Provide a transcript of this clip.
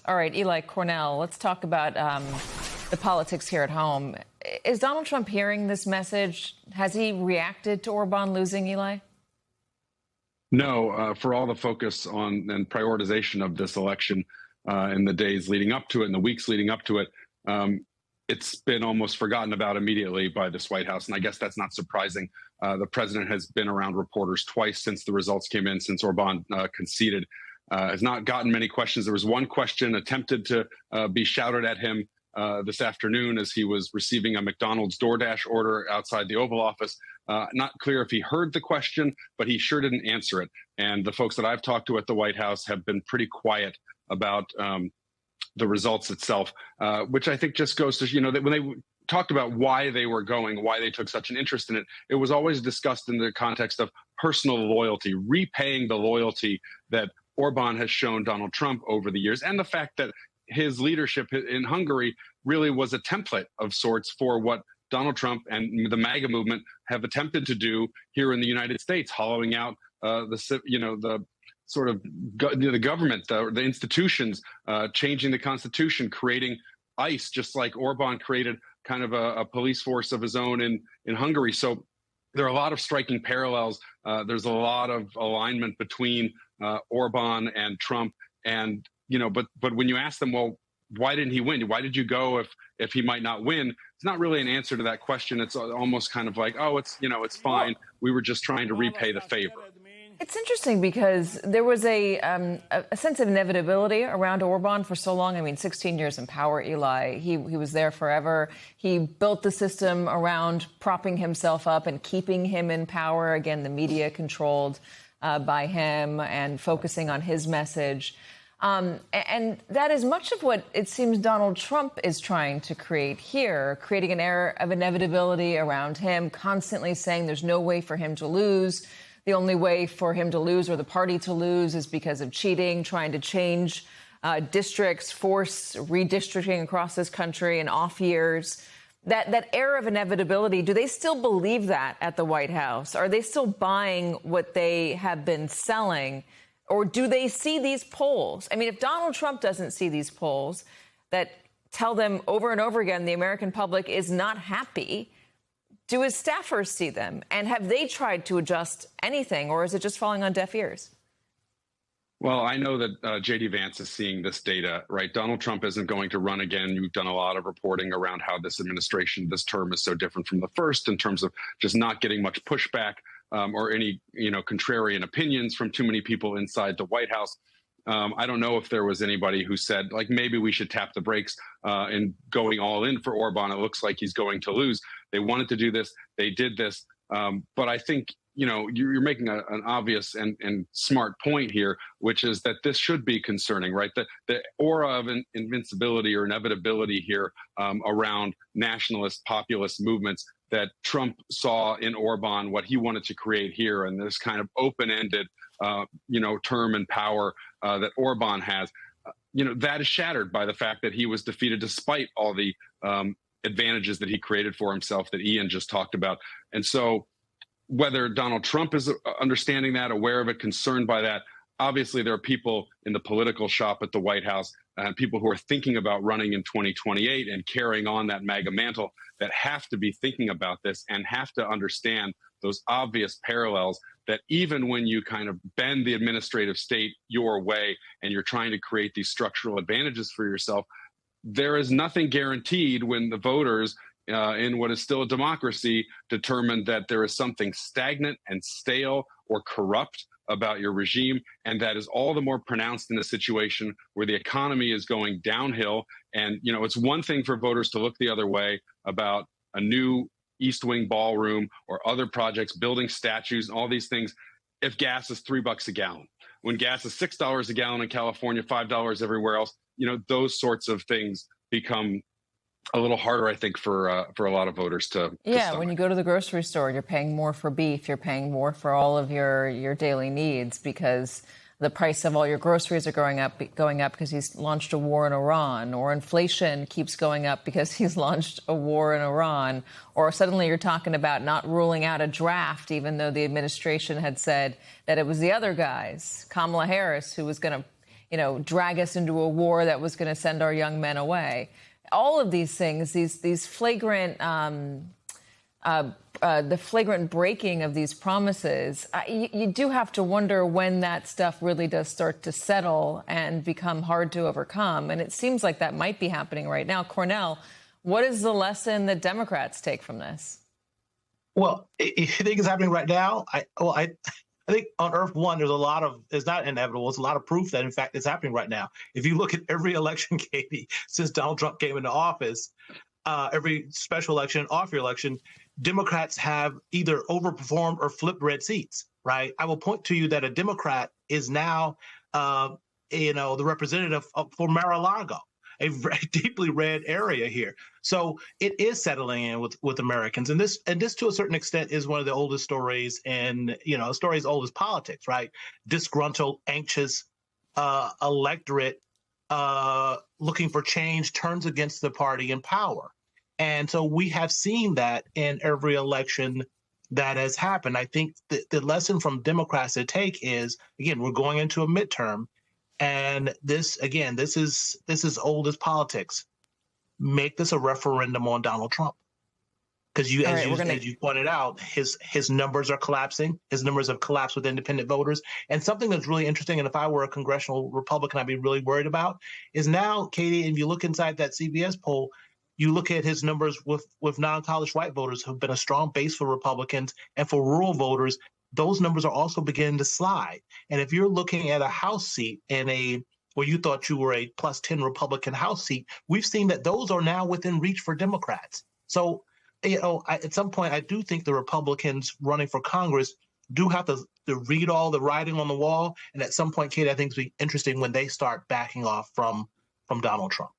All right, Eli Cornell, let's talk about the politics here at home. Is Donald Trump hearing this message? Has he reacted to Orban losing, Eli? No, for all the focus on and prioritization of this election in the days leading up to it and the weeks leading up to it, it's been almost forgotten about immediately by this White House. And I guess that's not surprising. The president has been around reporters twice since the results came in, since Orban conceded. Has not gotten many questions. There was one question attempted to be shouted at him this afternoon as he was receiving a McDonald's DoorDash order outside the Oval Office. Not clear if he heard the question, but he sure didn't answer it. And the folks that I've talked to at the White House have been pretty quiet about the results itself, which I think just goes to, that when they talked about why they were going, why they took such an interest in it, it was always discussed in the context of personal loyalty, repaying the loyalty that Orban has shown Donald Trump over the years, and the fact that his leadership in Hungary really was a template of sorts for what Donald Trump and the MAGA movement have attempted to do here in the United States, hollowing out the sort of the government, the institutions, changing the Constitution, creating ICE, just like Orban created kind of a police force of his own in Hungary. So there are a lot of striking parallels. There's a lot of alignment between Orban and Trump, and but when you ask them, well, why didn't he win? Why did you go if he might not win? It's not really an answer to that question. It's almost kind of like, oh, it's fine. We were just trying to repay the favor. It's interesting because there was a sense of inevitability around Orban for so long. I mean, 16 years in power, Eli. He was there forever. He built the system around propping himself up and keeping him in power. Again, the media controlled by him and focusing on his message. And that is much of what it seems Donald Trump is trying to create here, creating an air of inevitability around him, constantly saying there's no way for him to lose. The only way for him to lose or the party to lose is because of cheating, trying to change districts, force redistricting across this country in off years. That air of inevitability, do they still believe that at the White House? Are they still buying what they have been selling? Or do they see these polls? I mean, if Donald Trump doesn't see these polls that tell them over and over again the American public is not happy, do his staffers see them? And have they tried to adjust anything, or is it just falling on deaf ears? Well, I know that J.D. Vance is seeing this data, right? Donald Trump isn't going to run again. You've done a lot of reporting around how this administration, this term is so different from the first in terms of just not getting much pushback or any, contrarian opinions from too many people inside the White House. I don't know if there was anybody who said, like, maybe we should tap the brakes in going all in for Orban. It looks like he's going to lose. They wanted to do this. They did this. But I think, you're making an obvious and smart point here, which is that this should be concerning, right? The aura of invincibility or inevitability here around nationalist populist movements that Trump saw in Orban, what he wanted to create here, and this kind of open-ended, term and power that Orban has, that is shattered by the fact that he was defeated despite all the advantages that he created for himself that Ian just talked about. And so whether Donald Trump is understanding that, aware of it, concerned by that, obviously there are people in the political shop at the White House and people who are thinking about running in 2028 and carrying on that MAGA mantle that have to be thinking about this and have to understand those obvious parallels that even when you kind of bend the administrative state your way and you're trying to create these structural advantages for yourself, there is nothing guaranteed when the voters in what is still a democracy determine that there is something stagnant and stale or corrupt about your regime. And that is all the more pronounced in a situation where the economy is going downhill. And, it's one thing for voters to look the other way about a new East Wing ballroom or other projects, building statues, all these things, if gas is $3 a gallon. When gas is $6 a gallon in California, $5 everywhere else, those sorts of things become a little harder, I think, for a lot of voters to stomach. When you go to the grocery store, you're paying more for beef, you're paying more for all of your daily needs because the price of all your groceries are going up because he's launched a war in Iran, or inflation keeps going up because he's launched a war in Iran, or suddenly you're talking about not ruling out a draft, even though the administration had said that it was the other guys, Kamala Harris, who was going to drag us into a war that was going to send our young men away. All of these things, these flagrant, the flagrant breaking of these promises, you do have to wonder when that stuff really does start to settle and become hard to overcome. And it seems like that might be happening right now. Cornel, what is the lesson that Democrats take from this? Well, you think it's happening right now? I think on Earth One, it's not inevitable. It's a lot of proof that, in fact, it's happening right now. If you look at every election, Katie, since Donald Trump came into office, every special election, off-year election, Democrats have either overperformed or flipped red seats, right? I will point to you that a Democrat is now, the representative for Mar-a-Lago, a very deeply red area here. So it is settling in with Americans. And this to a certain extent is one of the oldest stories and, a story as old as politics, right? Disgruntled, anxious electorate looking for change turns against the party in power. And so we have seen that in every election that has happened. I think the lesson from Democrats to take is, again, we're going into a midterm. And this is old as politics. Make this a referendum on Donald Trump. Because as you pointed out, his numbers are collapsing. His numbers have collapsed with independent voters. And something that's really interesting, and if I were a congressional Republican, I'd be really worried about, is now, Katie, if you look inside that CBS poll, you look at his numbers with non-college white voters who've been a strong base for Republicans, and for rural voters, those numbers are also beginning to slide. And if you're looking at a House seat where you thought you were a plus 10 Republican House seat, we've seen that those are now within reach for Democrats. So, at some point, I do think the Republicans running for Congress do have to read all the writing on the wall. And at some point, Kate, I think it'll be interesting when they start backing off from Donald Trump.